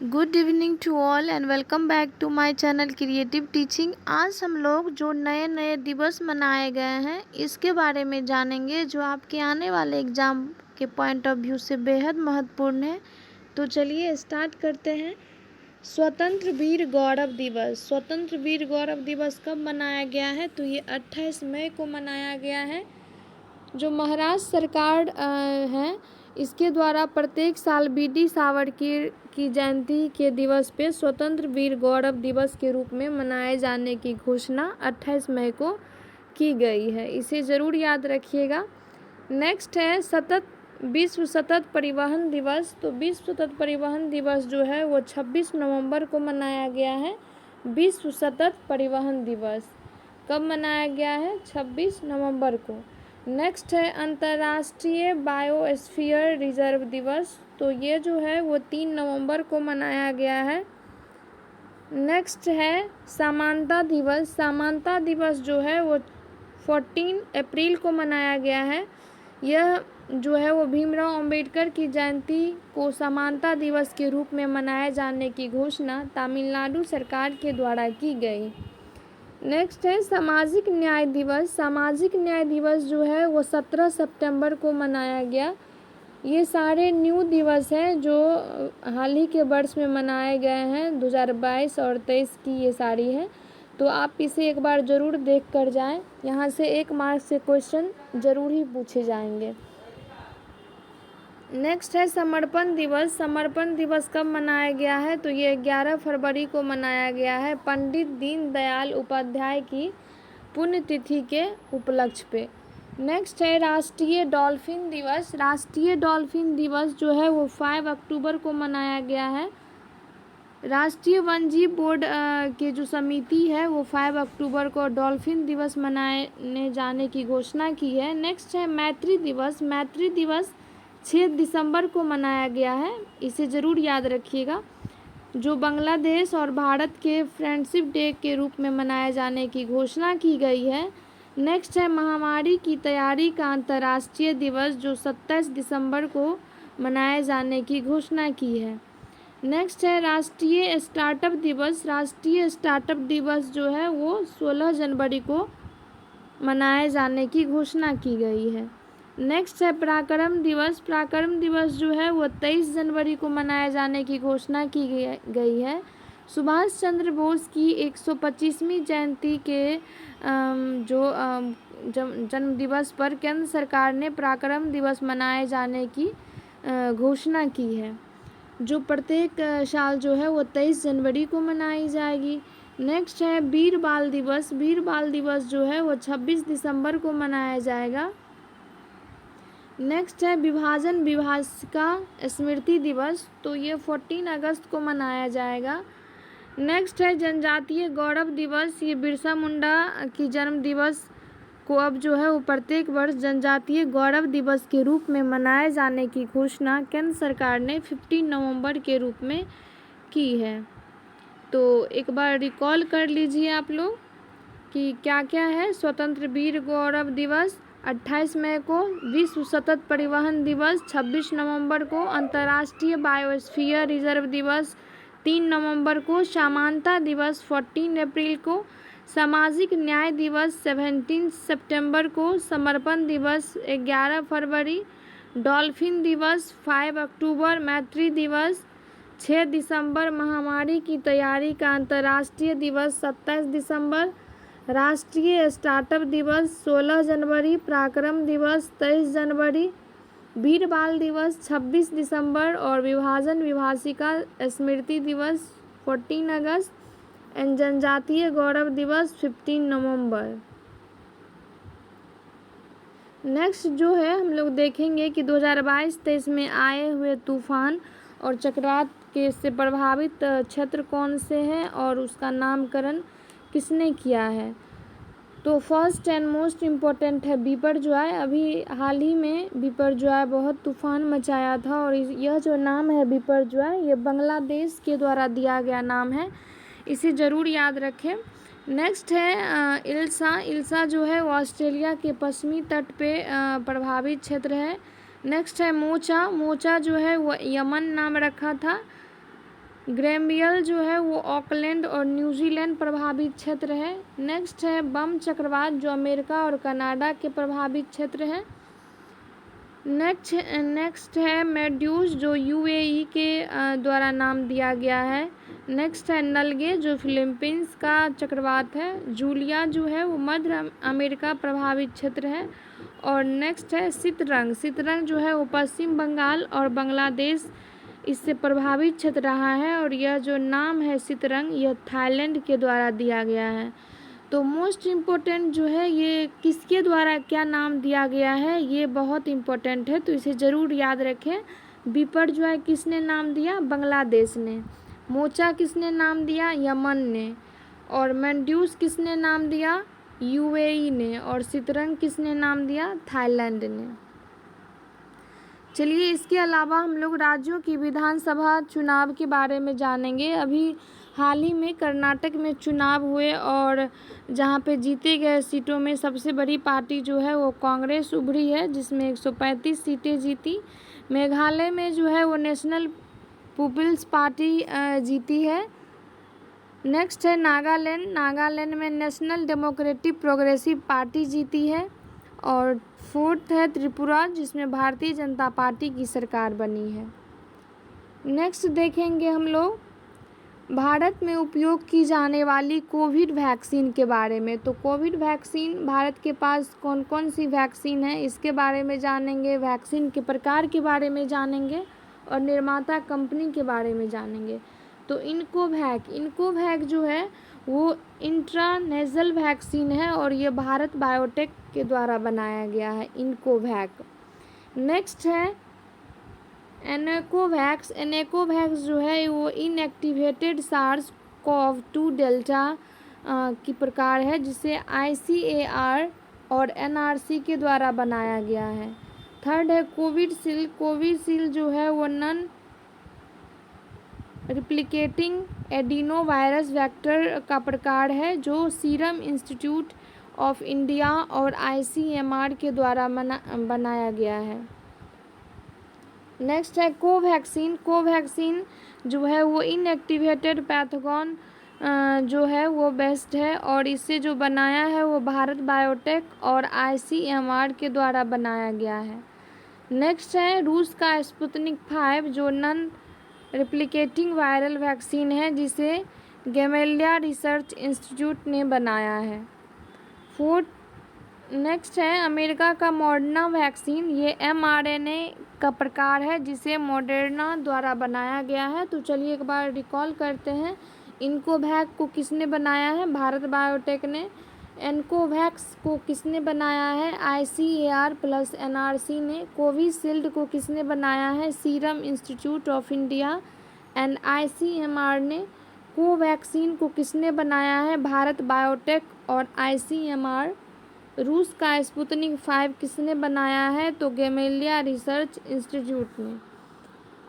Good evening to all and welcome back to my channel creative teaching. आज हम लोग जो नए नए दिवस मनाए गए हैं इसके बारे में जानेंगे जो आपके आने वाले एग्ज़ाम के पॉइंट ऑफ व्यू से बेहद महत्वपूर्ण है। तो चलिए स्टार्ट करते हैं। स्वतंत्र वीर गौरव दिवस। स्वतंत्र वीर गौरव दिवस कब मनाया गया है? तो ये 28 मई को मनाया गया है। जो महाराष्ट्र सरकार है इसके द्वारा प्रत्येक साल बी.डी. सावरकर की जयंती के दिवस पे स्वतंत्र वीर गौरव दिवस के रूप में मनाए जाने की घोषणा 28 मई को की गई है। इसे ज़रूर याद रखिएगा। नेक्स्ट है विश्व सतत परिवहन दिवस। तो विश्व सतत परिवहन दिवस जो है वो 26 नवंबर को मनाया गया है। विश्व सतत परिवहन दिवस कब मनाया गया है? 26 नवंबर को। नेक्स्ट है अंतर्राष्ट्रीय बायोस्फीयर रिजर्व दिवस। तो ये जो है वो 3 नवंबर को मनाया गया है। नेक्स्ट है समानता दिवस। समानता दिवस जो है वो 14 अप्रैल को मनाया गया है। यह जो है वो भीमराव अंबेडकर की जयंती को समानता दिवस के रूप में मनाए जाने की घोषणा तमिलनाडु सरकार के द्वारा की गई। नेक्स्ट है सामाजिक न्याय दिवस। सामाजिक न्याय दिवस जो है वो 17 सितंबर को मनाया गया। ये सारे न्यू दिवस हैं जो हाल ही के वर्ष में मनाए गए हैं। 2022 और 23 की ये सारी हैं। तो आप इसे एक बार ज़रूर देख कर जाएँ। यहाँ से 1 मार्क्स से क्वेश्चन ज़रूर ही पूछे जाएंगे। नेक्स्ट है समर्पण दिवस। समर्पण दिवस कब मनाया गया है? तो ये 11 फरवरी को मनाया गया है पंडित दीनदयाल उपाध्याय की पुण्यतिथि के उपलक्ष्य पे। नेक्स्ट है राष्ट्रीय डॉल्फिन दिवस। राष्ट्रीय डॉल्फिन दिवस जो है वो 5 अक्टूबर को मनाया गया है। राष्ट्रीय वन्यजीव बोर्ड की जो समिति है वो 5 अक्टूबर को डॉल्फिन दिवस मनाने जाने की घोषणा की है। नेक्स्ट है मैत्री दिवस। मैत्री दिवस 6 दिसंबर को मनाया गया है। इसे ज़रूर याद रखिएगा। जो बांग्लादेश और भारत के फ्रेंडशिप डे के रूप में मनाए जाने की घोषणा की गई है। नेक्स्ट है महामारी की तैयारी का अंतर्राष्ट्रीय दिवस जो 27 दिसंबर को मनाए जाने की घोषणा की है। नेक्स्ट है राष्ट्रीय स्टार्टअप दिवस। राष्ट्रीय स्टार्टअप दिवस जो है वो 16 जनवरी को मनाए जाने की घोषणा की गई है। नेक्स्ट है पराक्रम दिवस। पराक्रम दिवस जो है वो 23 जनवरी को मनाए जाने की घोषणा की गई है। सुभाष चंद्र बोस की 125वीं जयंती के जन्म दिवस पर केंद्र सरकार ने पराक्रम दिवस मनाए जाने की घोषणा की है जो प्रत्येक साल जो है वो 23 जनवरी को मनाई जाएगी। नेक्स्ट है वीर बाल दिवस। वीर बाल दिवस जो है वो 26 दिसंबर को मनाया जाएगा। नेक्स्ट है विभाजन विभाजिका स्मृति दिवस। तो ये 14 अगस्त को मनाया जाएगा। नेक्स्ट है जनजातीय गौरव दिवस। ये बिरसा मुंडा की जन्म दिवस को अब जो है वो प्रत्येक वर्ष जनजातीय गौरव दिवस के रूप में मनाए जाने की घोषणा केंद्र सरकार ने 15 नवंबर के रूप में की है। तो एक बार रिकॉल कर लीजिए आप लोग कि क्या क्या है। स्वतंत्र वीर गौरव दिवस 28 मई को, विश्व सतत परिवहन दिवस 26 नवंबर को, अंतर्राष्ट्रीय बायोस्फीयर रिजर्व दिवस 3 नवंबर को, समानता दिवस 14 अप्रैल को, सामाजिक न्याय दिवस 17 सितंबर को, समर्पण दिवस 11 फरवरी, डॉल्फिन दिवस 5 अक्टूबर, मैत्री दिवस 6 दिसंबर, महामारी की तैयारी का अंतर्राष्ट्रीय दिवस 27 दिसंबर, राष्ट्रीय स्टार्टअप दिवस 16 जनवरी, पराक्रम दिवस 23 जनवरी, वीर बाल दिवस 26 दिसंबर और विभाजन विभाजिका स्मृति दिवस 14 अगस्त एंड जनजातीय गौरव दिवस 15 नवंबर। नेक्स्ट जो है हम लोग देखेंगे कि 2022-23 में आए हुए तूफान और चक्रवात के से प्रभावित क्षेत्र कौन से हैं और उसका नामकरण किसने किया है। तो फर्स्ट एंड मोस्ट इम्पोर्टेंट है बिपरजॉय। अभी हाल ही में बिपरजॉय बहुत तूफान मचाया था और यह जो नाम है बिपरजॉय ये बांग्लादेश के द्वारा दिया गया नाम है। इसे ज़रूर याद रखें। नेक्स्ट है इल्सा। इल्सा जो है वो ऑस्ट्रेलिया के पश्चिमी तट पे प्रभावित क्षेत्र है। नेक्स्ट है मोचा। मोचा जो है वो यमन नाम रखा था। ग्रैम्बियल जो है वो ऑकलैंड और न्यूजीलैंड प्रभावित क्षेत्र है। नेक्स्ट है बम चक्रवात जो अमेरिका और कनाडा के प्रभावित क्षेत्र है। नेक्स्ट है मेड्यूस जो यूएई के द्वारा नाम दिया गया है। नेक्स्ट है नलगे जो फिलीपींस का चक्रवात है। जूलिया जो है वो मध्य अमेरिका प्रभावित क्षेत्र है। और नेक्स्ट है सितरंग जो है वो पश्चिम बंगाल और बांग्लादेश इससे प्रभावित क्षेत्र रहा है। और यह जो नाम है सितरंग यह थाईलैंड के द्वारा दिया गया है। तो मोस्ट इम्पोर्टेंट जो है ये किसके द्वारा क्या नाम दिया गया है ये बहुत इम्पोर्टेंट है, तो इसे ज़रूर याद रखें। बीपर जो है किसने नाम दिया, बांग्लादेश ने। मोचा किसने नाम दिया, यमन ने। और मेंड्यूस किसने नाम दिया, यूएई ने। और सितरंग किसने नाम दिया, थाईलैंड ने। चलिए इसके अलावा हम लोग राज्यों की विधानसभा चुनाव के बारे में जानेंगे। अभी हाल ही में कर्नाटक में चुनाव हुए और जहां पे जीते गए सीटों में सबसे बड़ी पार्टी जो है वो कांग्रेस उभरी है जिसमें 135 सीटें जीती। मेघालय में जो है वो नेशनल पीपल्स पार्टी जीती है। नेक्स्ट है नागालैंड में नेशनल डेमोक्रेटिक प्रोग्रेसिव पार्टी जीती है। और फोर्थ है त्रिपुरा जिसमें भारतीय जनता पार्टी की सरकार बनी है। नेक्स्ट देखेंगे हम लोग भारत में उपयोग की जाने वाली कोविड वैक्सीन के बारे में। तो कोविड वैक्सीन भारत के पास कौन कौन सी वैक्सीन है इसके बारे में जानेंगे, वैक्सीन के प्रकार के बारे में जानेंगे और निर्माता कंपनी के बारे में जानेंगे। तो इनकोवैक जो है वो इंट्रानेजल वैक्सीन है और ये भारत बायोटेक के द्वारा बनाया गया है इनकोवैक। नेक्स्ट है एनेकोवैक्स जो है वो इनएक्टिवेटेड SARS-CoV-2 डेल्टा की प्रकार है जिसे ICAR और NRC के द्वारा बनाया गया है। थर्ड है कोविशील्ड जो है वो non replicating adeno virus vector का प्रकार है जो सीरम इंस्टीट्यूट ऑफ इंडिया और ICMR के द्वारा बनाया गया है। नेक्स्ट है कोवैक्सीन जो है वो इनएक्टिवेटेड पैथोजन जो है वो बेस्ट है और इसे जो बनाया है वो भारत बायोटेक और ICMR के द्वारा बनाया गया है। नेक्स्ट है रूस का स्पुतनिक 5 जो नॉन रिप्लिकेटिंग वायरल वैक्सीन है जिसे गैमेलिया रिसर्च इंस्टीट्यूट ने बनाया है। नेक्स्ट है अमेरिका का मॉडर्ना वैक्सीन, ये mRNA का प्रकार है जिसे मॉडर्ना द्वारा बनाया गया है। तो चलिए एक बार रिकॉल करते हैं, इनकोवैक को किसने बनाया है, भारत बायोटेक ने। एनकोवैक्स को किसने बनाया है, ICAR प्लस NRC ने। कोविशील्ड को किसने बनाया है, serum institute of India and ICMR ने। कोवैक्सीन को किसने बनाया है, भारत बायोटेक और ICMR। रूस का स्पुतनिक 5 किसने बनाया है, तो गैमेलिया रिसर्च इंस्टीट्यूट ने।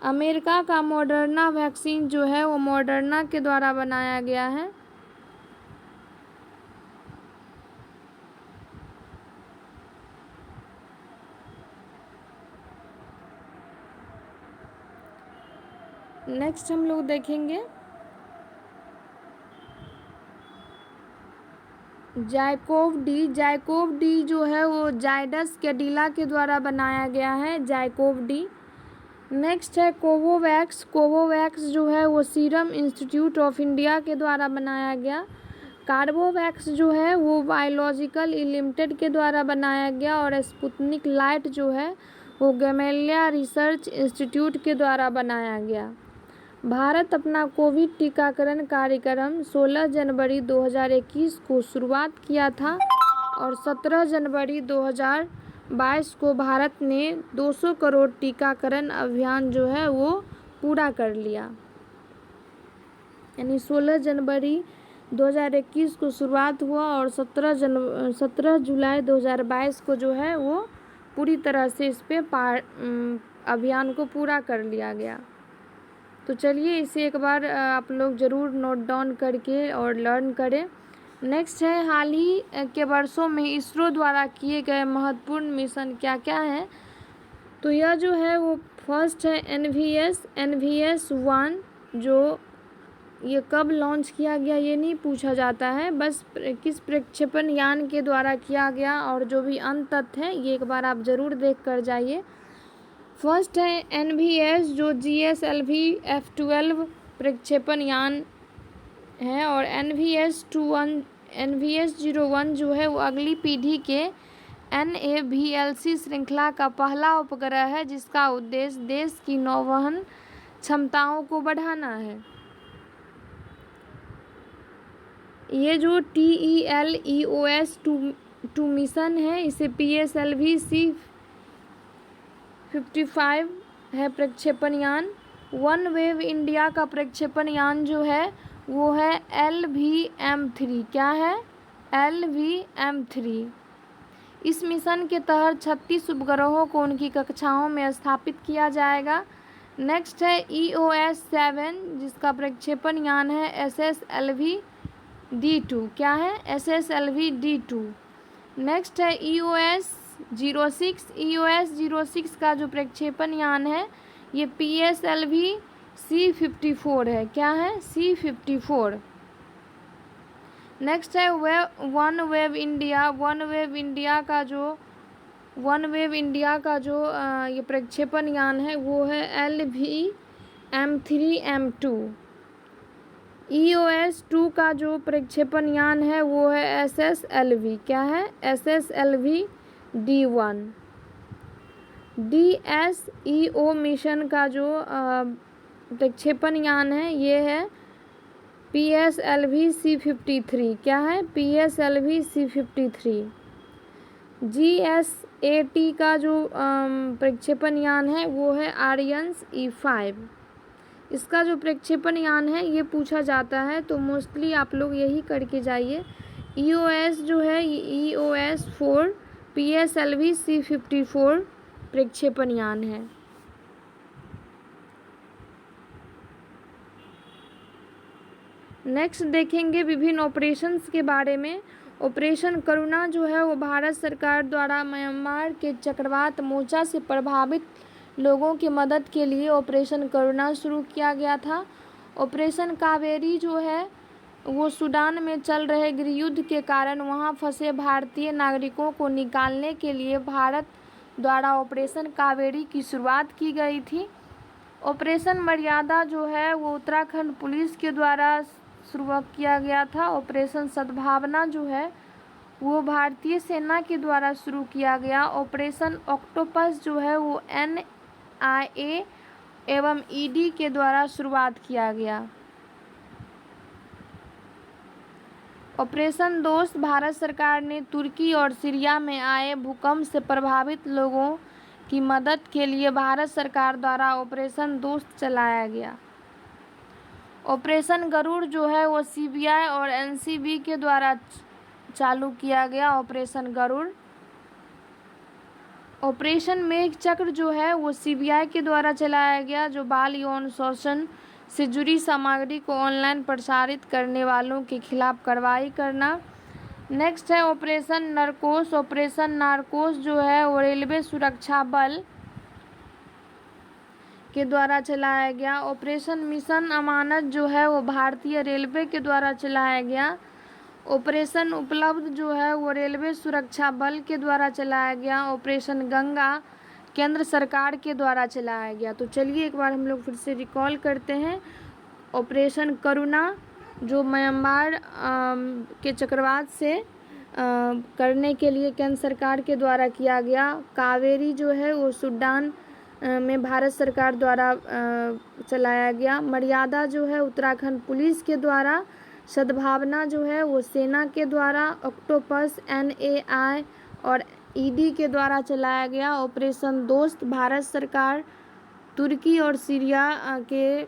अमेरिका का मॉडर्ना वैक्सीन जो है वो मॉडर्ना के द्वारा बनाया गया है। नेक्स्ट हम लोग देखेंगे जाइकोव डी जो है वो जाइडस कैडिला के द्वारा बनाया गया है, जाइकोव डी। नेक्स्ट है कोवोवैक्स जो है वो सीरम इंस्टीट्यूट ऑफ इंडिया के द्वारा बनाया गया। कार्बोवैक्स जो है वो बायोलॉजिकल लिमिटेड के द्वारा बनाया गया। और स्पुतनिक लाइट जो है वो गैमेलिया रिसर्च इंस्टीट्यूट के द्वारा बनाया गया। भारत अपना कोविड टीकाकरण कार्यक्रम 16 जनवरी 2021 को शुरुआत किया था और 17 जनवरी 2022 को भारत ने 200 करोड़ टीकाकरण अभियान जो है वो पूरा कर लिया। यानी 16 जनवरी 2021 को शुरुआत हुआ और 17 जुलाई 2022 को जो है वो पूरी तरह से इस पे अभियान को पूरा कर लिया गया। तो चलिए इसे एक बार आप लोग ज़रूर नोट डाउन करके और लर्न करें। नेक्स्ट है हाल ही के वर्षों में इसरो द्वारा किए गए महत्वपूर्ण मिशन क्या क्या है। तो यह जो है वो फर्स्ट है NVS 1 जो ये कब लॉन्च किया गया ये नहीं पूछा जाता है, बस किस प्रक्षेपण यान के द्वारा किया गया और जो भी अन्य तथ्य है ये एक बार आप ज़रूर देख कर जाइए। फर्स्ट है NVS जो GSLV F-12 प्रक्षेपण यान है, और NVS-01 जो है वो अगली पीढ़ी के NAVLC श्रृंखला का पहला उपग्रह है जिसका उद्देश्य देश की नौवहन क्षमताओं को बढ़ाना है। ये जो TELEOS-2 मिशन है इसे PSLV C-55 है प्रक्षेपण यान। वन वेव इंडिया का प्रक्षेपण यान जो है वो है LVM-3। क्या है? LVM-3। इस मिशन के तहत 36 उपग्रहों को उनकी कक्षाओं में स्थापित किया जाएगा। नेक्स्ट है EOS-7 जिसका प्रक्षेपण यान है SSLV-D2। क्या है? SSLV-D2। नेक्स्ट है EOS-06। EOS-06 का जो प्रक्षेपण यान है ये PSLV C-54 है। क्या है? C-54। नेक्स्ट है one wave India. One wave India का जो ये प्रक्षेपण यान है वो है LVM-3M2। EOS-2 का जो प्रक्षेपण यान है वो है SSLV। क्या है? SSLV-D1। DSEO मिशन का जो प्रक्षेपण यान है ये है PSLV C-53। क्या है? PSLV C-53। GSAT का जो प्रक्षेपण यान है वो है आर्यन्स E5। इसका जो प्रक्षेपण यान है ये पूछा जाता है तो मोस्टली आप लोग यही करके जाइए। EOS जो है EOS-4 PSLV C-54 प्रक्षेपण यान है। नेक्स्ट देखेंगे विभिन्न ऑपरेशंस के बारे में। ऑपरेशन करुणा जो है वो भारत सरकार द्वारा म्यांमार के चक्रवात मोर्चा से प्रभावित लोगों की मदद के लिए ऑपरेशन करुणा शुरू किया गया था। ऑपरेशन कावेरी जो है वो सूडान में चल रहे गृहयुद्ध के कारण वहां फंसे भारतीय नागरिकों को निकालने के लिए भारत द्वारा ऑपरेशन कावेरी की शुरुआत की गई थी। ऑपरेशन मर्यादा जो है वो उत्तराखंड पुलिस के द्वारा शुरू किया गया था। ऑपरेशन सद्भावना जो है वो भारतीय सेना के द्वारा शुरू किया गया। ऑपरेशन ऑक्टोपस जो है वो NIA एवं ED के द्वारा शुरुआत किया गया। ऑपरेशन दोस्त भारत सरकार ने तुर्की और सीरिया में आए भूकंप से प्रभावित लोगों की मदद के लिए भारत सरकार द्वारा ऑपरेशन दोस्त चलाया गया। ऑपरेशन गरुड़ जो है वो CBI और NCB के द्वारा चालू किया गया। ऑपरेशन गरुड़। ऑपरेशन मेघ चक्र जो है वो CBI के द्वारा चलाया गया, जो बाल यौन शोषण से जुड़ी सामग्री को ऑनलाइन प्रसारित करने वालों के खिलाफ कार्रवाई करना। नेक्स्ट है ऑपरेशन नारकोस। ऑपरेशन नारकोस जो है वो रेलवे सुरक्षा बल के द्वारा चलाया गया। ऑपरेशन मिशन अमानत जो है वो भारतीय रेलवे के द्वारा चलाया गया। ऑपरेशन उपलब्ध जो है वो रेलवे सुरक्षा बल के द्वारा चलाया गया। ऑपरेशन गंगा केंद्र सरकार के द्वारा चलाया गया। तो चलिए एक बार हम लोग फिर से रिकॉल करते हैं। ऑपरेशन करुणा जो म्यांमार के चक्रवात से करने के लिए केंद्र सरकार के द्वारा किया गया। कावेरी जो है वो सूडान में भारत सरकार द्वारा चलाया गया। मर्यादा जो है उत्तराखंड पुलिस के द्वारा। सद्भावना जो है वो सेना के द्वारा। ऑक्टोपस NAI और ED के द्वारा चलाया गया। ऑपरेशन दोस्त भारत सरकार तुर्की और सीरिया के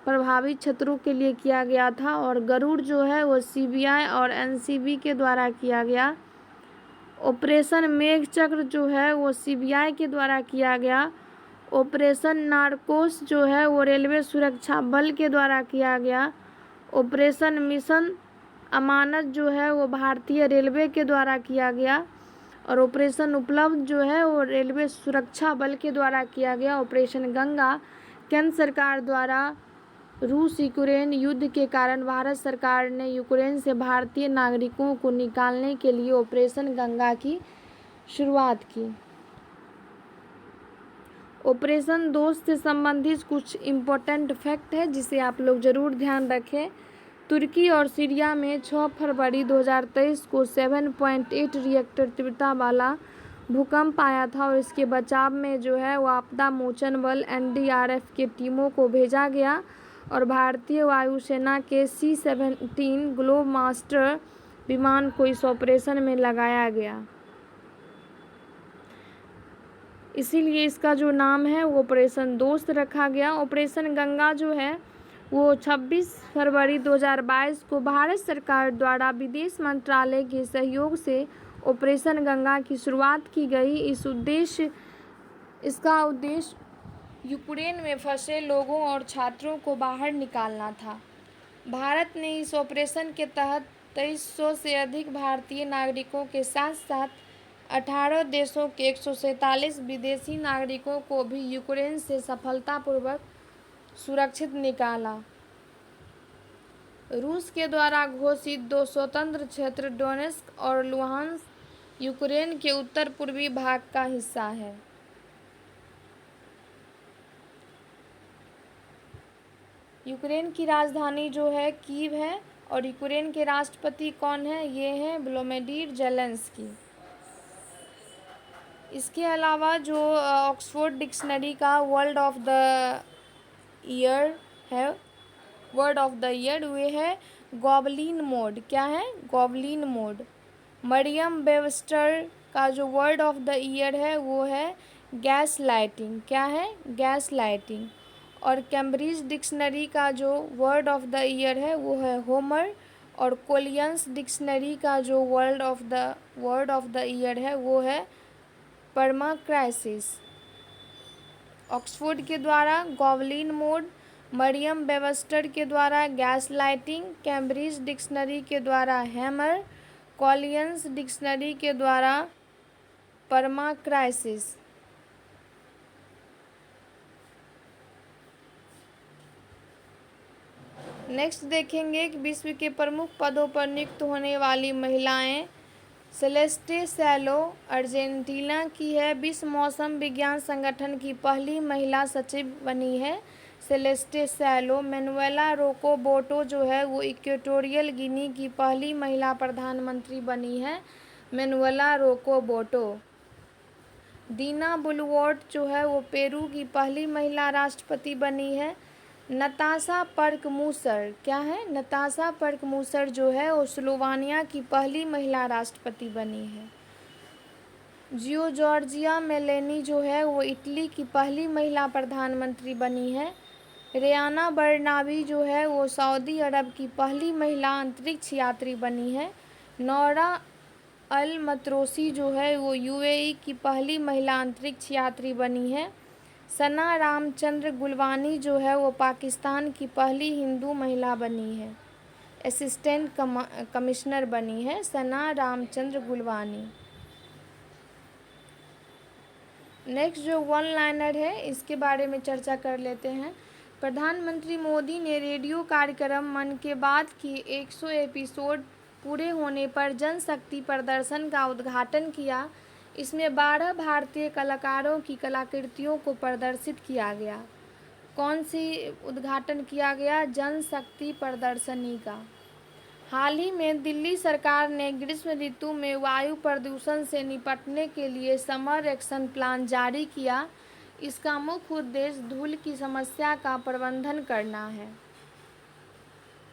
प्रभावित क्षेत्रों के लिए किया गया था। और गरुड़ जो है वो CBI और NCB के द्वारा किया गया। ऑपरेशन मेघ चक्र जो है वो CBI के द्वारा किया गया। ऑपरेशन नारकोस जो है वो रेलवे सुरक्षा बल के द्वारा किया गया। ऑपरेशन मिशन अमानत जो है वो भारतीय रेलवे के द्वारा किया गया। और ऑपरेशन उपलब्ध जो है वो रेलवे सुरक्षा बल के द्वारा किया गया। ऑपरेशन गंगा केंद्र सरकार द्वारा रूस यूक्रेन युद्ध के कारण भारत सरकार ने यूक्रेन से भारतीय नागरिकों को निकालने के लिए ऑपरेशन गंगा की शुरुआत की। ऑपरेशन दोस्त से संबंधित कुछ इम्पोर्टेंट फैक्ट है जिसे आप लोग ज़रूर ध्यान रखें। तुर्की और सीरिया में 6 फरवरी 2023 को 7.8 रिएक्टर तीव्रता वाला भूकंप आया था और इसके बचाव में जो है वो आपदा मोचन बल NDRF के टीमों को भेजा गया और भारतीय वायुसेना के C-17 ग्लोब मास्टर विमान को इस ऑपरेशन में लगाया गया, इसीलिए इसका जो नाम है वो ऑपरेशन दोस्त रखा गया। ऑपरेशन गंगा जो है वो 26 फरवरी 2022 को भारत सरकार द्वारा विदेश मंत्रालय के सहयोग से ऑपरेशन गंगा की शुरुआत की गई। इसका उद्देश्य यूक्रेन में फंसे लोगों और छात्रों को बाहर निकालना था। भारत ने इस ऑपरेशन के तहत 2300 से अधिक भारतीय नागरिकों के साथ साथ 18 देशों के 147 विदेशी नागरिकों को भी यूक्रेन से सफलतापूर्वक सुरक्षित निकाला। रूस के द्वारा घोषित 2 स्वतंत्र क्षेत्र डोनेट्स्क और लुहांस्क यूक्रेन के उत्तर पूर्वी भाग का हिस्सा है। यूक्रेन की राजधानी जो है कीव है और यूक्रेन के राष्ट्रपति कौन है, ये हैं व्लादिमीर ज़ेलेंस्की। इसके अलावा जो ऑक्सफोर्ड डिक्शनरी का वर्ड ऑफ द ईयर है, वर्ड ऑफ द ईयर वे है गॉबलिन मोड। क्या है? Goblin mode. मरियम वेबस्टर का जो वर्ड ऑफ द ईयर है वो है गैस लाइटिंग। क्या है? Gas lighting. और कैम्ब्रिज डिक्शनरी का जो वर्ड ऑफ द ईयर है वो है होमर और कोलियंस डिक्शनरी का जो वर्ड ऑफ द ईयर है वो है परमाक्राइसिस। ऑक्सफोर्ड के द्वारा गॉबलिन मोड, मरियम वेबस्टर के द्वारा गैस लाइटिंग, कैम्ब्रिज डिक्शनरी के द्वारा हैमर, कोलियंस डिक्शनरी के द्वारा परमाक्राइसिस। नेक्स्ट देखेंगे कि विश्व के प्रमुख पदों पर नियुक्त होने वाली महिलाएं। सेलेस्टे सैलो अर्जेंटीना की है, विश्व मौसम विज्ञान संगठन की पहली महिला सचिव बनी है सेलेस्टे सैलो। मैनुएला रोकोबोटो जो है वो इक्वेटोरियल गिनी की पहली महिला प्रधानमंत्री बनी है मैनुएला रोकोबोटो। दीना बुलवर्ट जो है वो पेरू की पहली महिला राष्ट्रपति बनी है। नताशा पर्कमूसर, क्या है? नताशा पर्कमूसर जो है वो स्लोवानिया की पहली महिला राष्ट्रपति बनी है। जॉर्जिया मेलेनी जो है वो इटली की पहली महिला प्रधानमंत्री बनी है। रियाना बर्नाबी जो है वो सऊदी अरब की पहली महिला अंतरिक्ष यात्री बनी है। नौरा अल मतरोसी जो है वो UAE की पहली महिला अंतरिक्ष यात्री बनी है। सना रामचंद्र गुलवानी जो है वो पाकिस्तान की पहली हिंदू महिला बनी है, असिस्टेंट कमिश्नर बनी है सना रामचंद्र गुलवानी। नेक्स्ट जो वन लाइनर है इसके बारे में चर्चा कर लेते हैं। प्रधानमंत्री मोदी ने रेडियो कार्यक्रम मन की बात की 100 एपिसोड पूरे होने पर जनशक्ति प्रदर्शन का उद्घाटन किया। इसमें 12 भारतीय कलाकारों की कलाकृतियों को प्रदर्शित किया गया। कौन सी उद्घाटन किया गया? जनशक्ति प्रदर्शनी का। हाल ही में दिल्ली सरकार ने ग्रीष्म ऋतु में वायु प्रदूषण से निपटने के लिए समर एक्शन प्लान जारी किया। इसका मुख्य उद्देश्य धूल की समस्या का प्रबंधन करना है।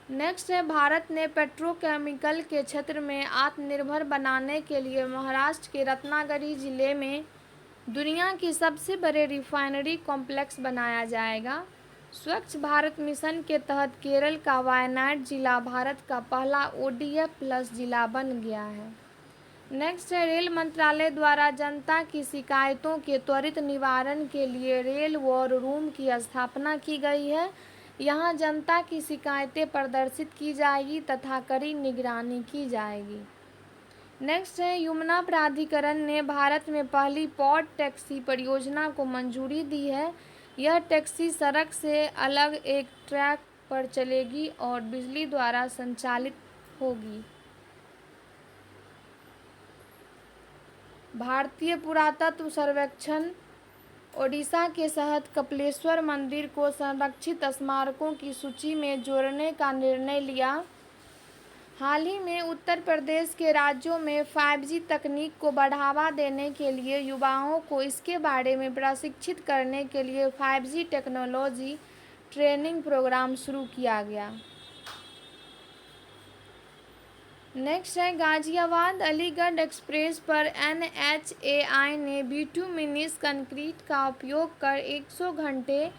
नेक्स्ट है भारत ने पेट्रोकेमिकल के क्षेत्र में आत्मनिर्भर बनाने के लिए महाराष्ट्र के रत्नागिरी जिले में दुनिया की सबसे बड़े रिफाइनरी कॉम्प्लेक्स बनाया जाएगा। स्वच्छ भारत मिशन के तहत केरल का वायनाड जिला भारत का पहला ODF+ जिला बन गया है। नेक्स्ट है रेल मंत्रालय द्वारा जनता की शिकायतों के त्वरित निवारण के लिए रेल वॉर रूम की स्थापना की गई है। यहाँ जनता की शिकायतें प्रदर्शित की जाएगी तथा कड़ी निगरानी की जाएगी। नेक्स्ट है यमुना प्राधिकरण ने भारत में पहली पॉड टैक्सी परियोजना को मंजूरी दी है। यह टैक्सी सड़क से अलग एक ट्रैक पर चलेगी और बिजली द्वारा संचालित होगी। भारतीय पुरातत्व सर्वेक्षण ओडिशा के साथ कपिलेश्वर मंदिर को संरक्षित स्मारकों की सूची में जोड़ने का निर्णय लिया। हाल ही में उत्तर प्रदेश के राज्यों में 5G तकनीक को बढ़ावा देने के लिए युवाओं को इसके बारे में प्रशिक्षित करने के लिए 5G टेक्नोलॉजी ट्रेनिंग प्रोग्राम शुरू किया गया। नेक्स्ट है गाजियाबाद अलीगढ़ एक्सप्रेस पर NHAI ने बिटुमिनस कंक्रीट का उपयोग कर 100 घंटे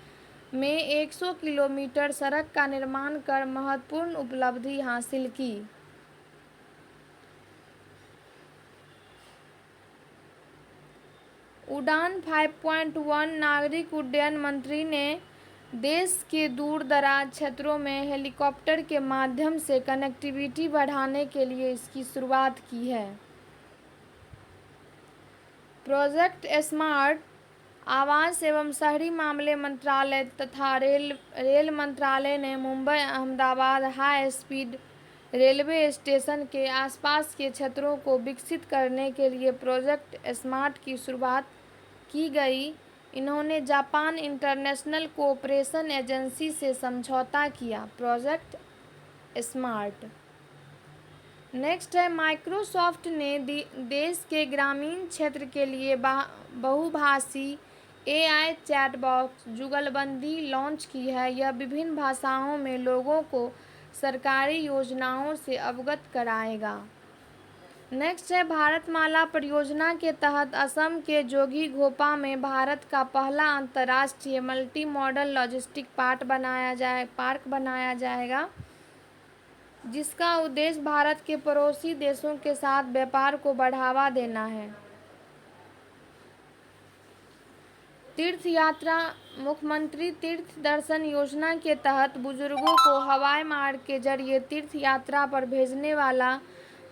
में 100 किलोमीटर सड़क का निर्माण कर महत्वपूर्ण उपलब्धि हासिल की। उड़ान 5.1 नागरिक उड्डयन मंत्री ने देश के दूर दराज क्षेत्रों में हेलीकॉप्टर के माध्यम से कनेक्टिविटी बढ़ाने के लिए इसकी शुरुआत की है। प्रोजेक्ट स्मार्ट आवास एवं शहरी मामले मंत्रालय तथा रेल मंत्रालय ने Mumbai Ahmedabad high speed railway station के आसपास के क्षेत्रों को विकसित करने के लिए प्रोजेक्ट स्मार्ट की शुरुआत की गई। इन्होंने जापान इंटरनेशनल कोऑपरेशन एजेंसी से समझौता किया। Project smart. नेक्स्ट है माइक्रोसॉफ्ट ने देश के ग्रामीण क्षेत्र के लिए बहुभाषी AI चैटबॉक्स जुगलबंदी लॉन्च की है। यह विभिन्न भाषाओं में लोगों को सरकारी योजनाओं से अवगत कराएगा। नेक्स्ट है भारतमाला परियोजना के तहत असम के जोगीघोपा में भारत का पहला अंतर्राष्ट्रीय मल्टी मॉडल लॉजिस्टिक पार्क बनाया जाएगा, जिसका उद्देश्य भारत के पड़ोसी देशों के साथ व्यापार को बढ़ावा देना है। तीर्थ यात्रा मुख्यमंत्री तीर्थ दर्शन योजना के तहत बुजुर्गों को हवाई मार्ग के जरिए तीर्थ यात्रा पर भेजने वाला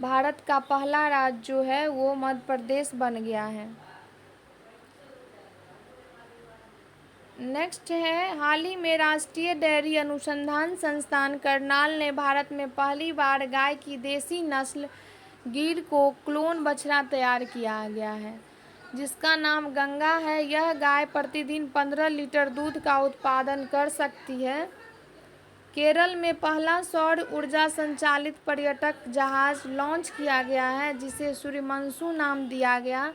भारत का पहला राज्य जो है वो मध्य प्रदेश बन गया है। नेक्स्ट है हाल ही में राष्ट्रीय डेयरी अनुसंधान संस्थान करनाल ने भारत में पहली बार गाय की देसी नस्ल गिर को क्लोन बछड़ा तैयार किया गया है, जिसका नाम गंगा है। यह गाय प्रतिदिन 15 लीटर दूध का उत्पादन कर सकती है। केरल में पहला सौर ऊर्जा संचालित पर्यटक जहाज लॉन्च किया गया है, जिसे सूर्यवंशु नाम दिया गया।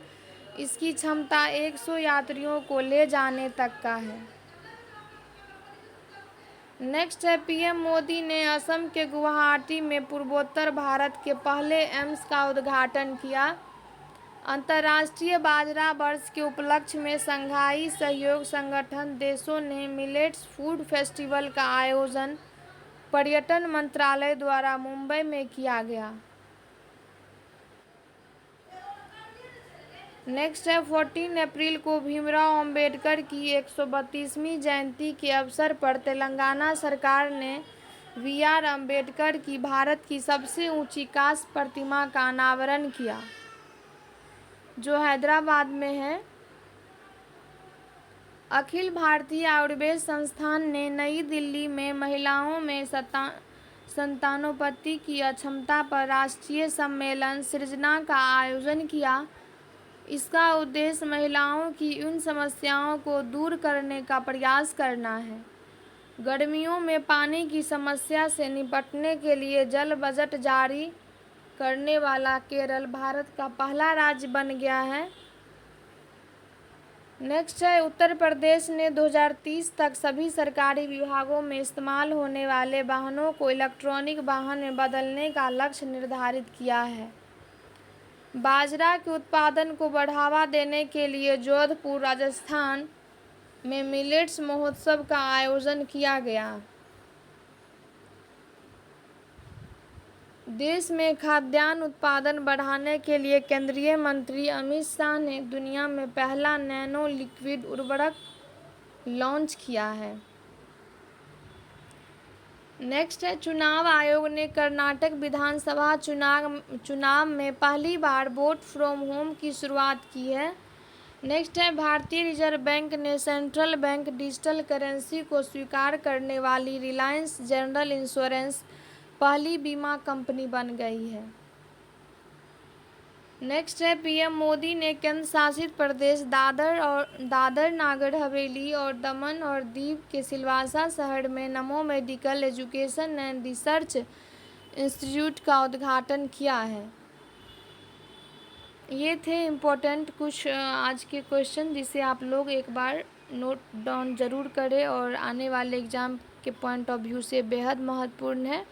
इसकी क्षमता 100 यात्रियों को ले जाने तक का है। नेक्स्ट है PM मोदी ने असम के गुवाहाटी में पूर्वोत्तर भारत के पहले एम्स का उद्घाटन किया। अंतर्राष्ट्रीय बाजरा वर्ष के उपलक्ष्य में शंघाई सहयोग संगठन देशों ने मिलेट्स फूड फेस्टिवल का आयोजन पर्यटन मंत्रालय द्वारा मुंबई में किया गया। नेक्स्ट है 14 अप्रैल को भीमराव अंबेडकर की 132वीं जयंती के अवसर पर तेलंगाना सरकार ने VR अंबेडकर की भारत की सबसे ऊंची कांस्य प्रतिमा का अनावरण किया, जो हैदराबाद में है। अखिल भारतीय आयुर्वेद संस्थान ने नई दिल्ली में महिलाओं में संतानोत्पत्ति की अक्षमता पर राष्ट्रीय सम्मेलन सृजना का आयोजन किया। इसका उद्देश्य महिलाओं की उन समस्याओं को दूर करने का प्रयास करना है। गर्मियों में पानी की समस्या से निपटने के लिए जल बजट जारी करने वाला केरल भारत का पहला राज्य बन गया है। नेक्स्ट है उत्तर प्रदेश ने 2030 तक सभी सरकारी विभागों में इस्तेमाल होने वाले वाहनों को इलेक्ट्रॉनिक वाहन में बदलने का लक्ष्य निर्धारित किया है। बाजरा के उत्पादन को बढ़ावा देने के लिए जोधपुर राजस्थान में मिलेट्स महोत्सव का आयोजन किया गया। देश में खाद्यान्न उत्पादन बढ़ाने के लिए केंद्रीय मंत्री अमित शाह ने दुनिया में पहला नैनो लिक्विड उर्वरक लॉन्च किया है। नेक्स्ट है चुनाव आयोग ने कर्नाटक विधानसभा चुनाव में पहली बार वोट फ्रॉम होम की शुरुआत की है। नेक्स्ट है, भारतीय रिजर्व बैंक ने सेंट्रल बैंक डिजिटल करेंसी को स्वीकार करने वाली रिलायंस जनरल इंश्योरेंस पहली बीमा कंपनी बन गई है। नेक्स्ट है, पीएम मोदी ने केंद्र शासित प्रदेश दादर नागर हवेली और दमन और दीव के सिलवासा शहर में नमो medical education and research institute का उद्घाटन किया है। ये थे इम्पोर्टेंट कुछ आज के क्वेश्चन, जिसे आप लोग एक बार नोट डाउन ज़रूर करें और आने वाले एग्ज़ाम के पॉइंट ऑफ व्यू से बेहद महत्वपूर्ण है।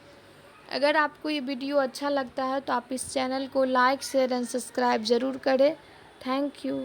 अगर आपको ये वीडियो अच्छा लगता है तो आप इस चैनल को लाइक शेयर एंड सब्सक्राइब ज़रूर करें। Thank you.